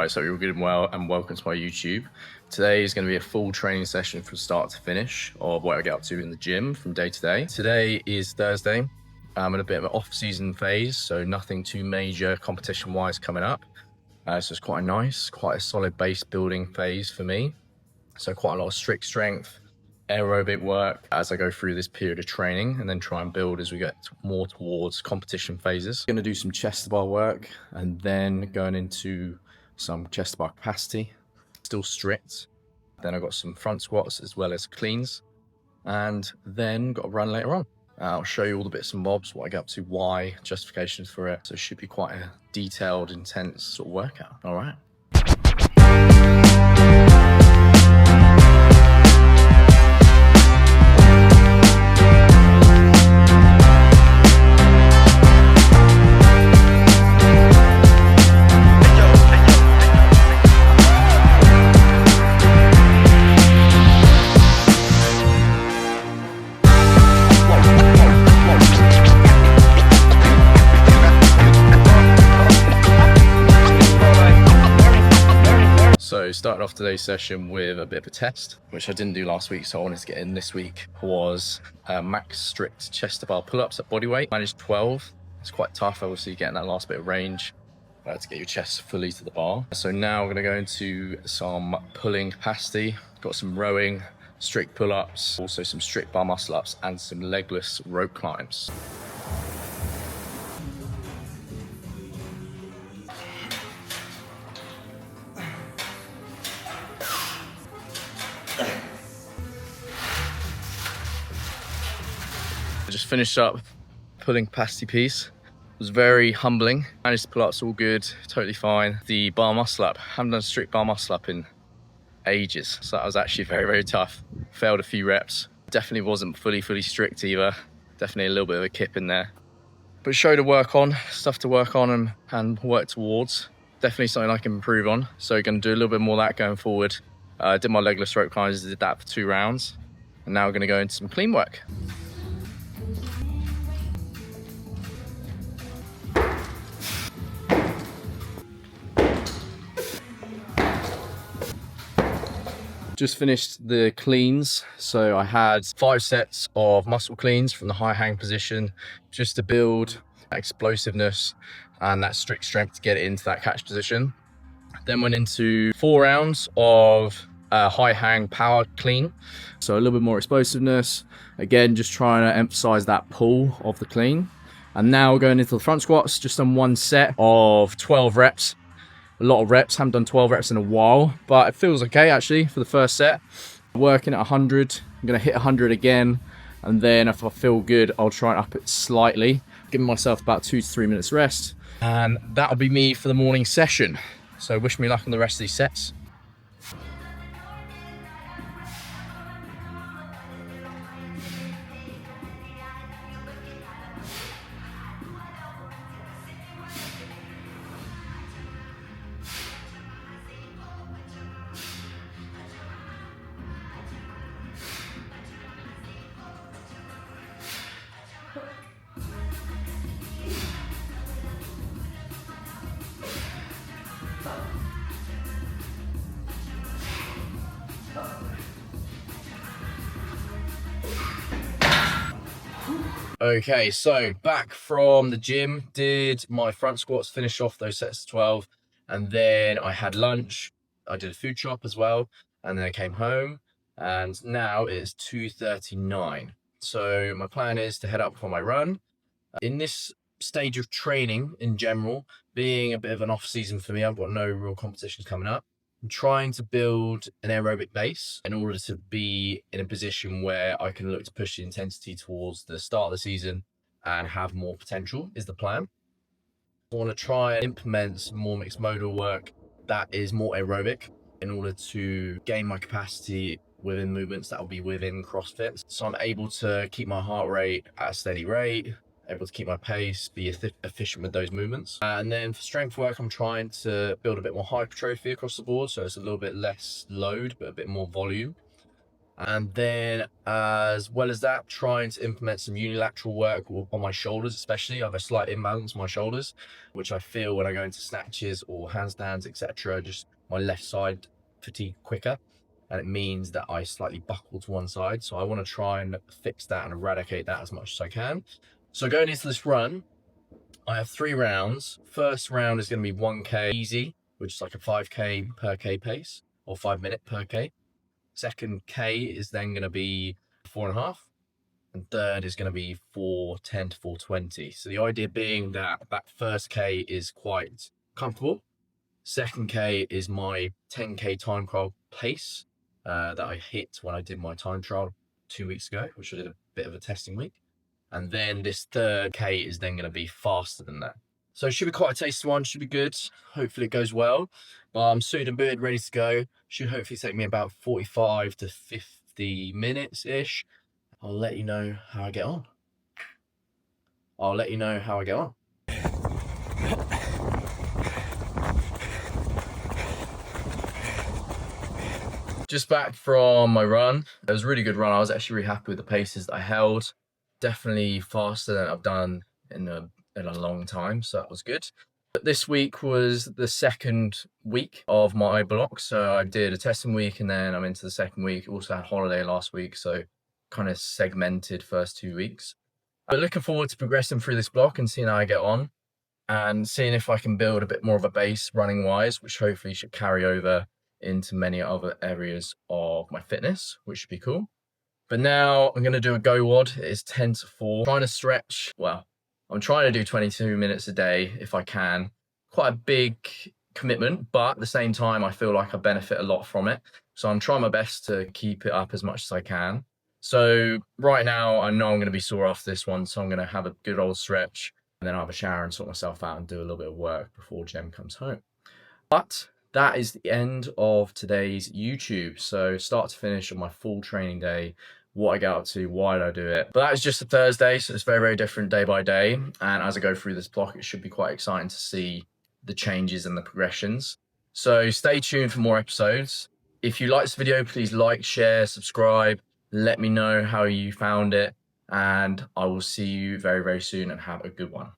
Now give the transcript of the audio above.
Guys, hope you're all good and well, and welcome to my YouTube. Today is going to be a full training session from start to finish of what I get up to in the gym from day to day. Today is Thursday. I'm in a bit of an off-season phase, so nothing too major competition-wise coming up. So it's quite a solid base building phase for me. So quite a lot of strict strength, aerobic work as I go through this period of training, and then try and build as we get more towards competition phases. I'm going to do some chest to bar work, and then going into some chest to bar capacity, still strict. Then I've got some front squats as well as cleans, and then got a run later on. I'll show you all the bits and bobs, what I get up to, why, justifications for it. So it should be quite a detailed, intense sort of workout. All right. So started off today's session with a bit of a test, which I didn't do last week, so I wanted to get in this week, was max strict chest to bar pull-ups at body weight. Managed 12. It's quite tough, obviously, getting that last bit of range to get your chest fully to the bar. So now we're going to go into some pulling capacity. Got some rowing, strict pull-ups, also some strict bar muscle-ups, and some legless rope climbs. I just finished up pulling capacity piece. It was very humbling. Managed to pull ups all good, totally fine. The bar muscle up, haven't done a strict bar muscle up in ages. So that was actually very, very tough. Failed a few reps. Definitely wasn't fully strict either. Definitely a little bit of a kip in there. But show to work on, stuff to work on and work towards. Definitely something I can improve on. So gonna do a little bit more of that going forward. Did my legless rope climbs, did that for 2 rounds. And now we're gonna go into some clean work. Just finished the cleans. So I had 5 sets of muscle cleans from the high hang position, just to build explosiveness and that strict strength to get it into that catch position. Then went into 4 rounds of high hang power clean. So a little bit more explosiveness. Again, just trying to emphasize that pull of the clean. And now we're going into the front squats, just on 1 set of 12 reps. A lot of reps, haven't done 12 reps in a while, but it feels okay actually for the first set. Working at 100, I'm gonna hit 100 again, and then if I feel good, I'll try and up it slightly, giving myself about 2 to 3 minutes rest. And that'll be me for the morning session. So wish me luck on the rest of these sets. Okay, so back from the gym, did my front squats, finish off those sets of 12, and then I had lunch. I did a food shop as well, and then I came home, and now it's 2:39. So my plan is to head up for my run. In this stage of training in general, being a bit of an off season for me, I've got no real competitions coming up. I'm trying to build an aerobic base in order to be in a position where I can look to push the intensity towards the start of the season and have more potential is the plan. I want to try and implement some more mixed modal work that is more aerobic in order to gain my capacity within movements that will be within CrossFit. So I'm able to keep my heart rate at a steady rate, able to keep my pace, be efficient with those movements. And then for strength work, I'm trying to build a bit more hypertrophy across the board. So it's a little bit less load, but a bit more volume. And then as well as that, trying to implement some unilateral work on my shoulders, especially. I have a slight imbalance on my shoulders, which I feel when I go into snatches or handstands, etc. Just my left side fatigue quicker. And it means that I slightly buckle to one side. So I want to try and fix that and eradicate that as much as I can. So going into this run, I have 3 rounds. First round is going to be 1K easy, which is like a 5K per K pace, or 5 minute per K. Second K is then going to be 4.5. And third is going to be 4:10 to 4:20. So the idea being that first K is quite comfortable. Second K is my 10K time trial pace that I hit when I did my time trial 2 weeks ago, which I did a bit of a testing week. And then this third K is then going to be faster than that. So it should be quite a tasty one, should be good. Hopefully it goes well. But I'm suited and booted, ready to go. Should hopefully take me about 45 to 50 minutes-ish. I'll let you know how I get on. Just back from my run. It was a really good run. I was actually really happy with the paces that I held. Definitely faster than I've done in a long time, so that was good. But this week was the second week of my block. So I did a testing week and then I'm into the second week. Also had holiday last week, so kind of segmented first 2 weeks. But looking forward to progressing through this block and seeing how I get on and seeing if I can build a bit more of a base running wise, which hopefully should carry over into many other areas of my fitness, which should be cool. But now I'm going to do a go WOD. It is 10 to 4. Trying to stretch, well, I'm trying to do 22 minutes a day if I can. Quite a big commitment, but at the same time, I feel like I benefit a lot from it. So I'm trying my best to keep it up as much as I can. So right now, I know I'm going to be sore after this one, so I'm going to have a good old stretch, and then I'll have a shower and sort myself out and do a little bit of work before Jem comes home. But that is the end of today's YouTube. So start to finish on my full training day, what I get up to, why did I do it. But that is just a Thursday, so it's very, very different day by day. And as I go through this block, it should be quite exciting to see the changes and the progressions. So stay tuned for more episodes. If you like this video, please like, share, subscribe. Let me know how you found it. And I will see you very, very soon and have a good one.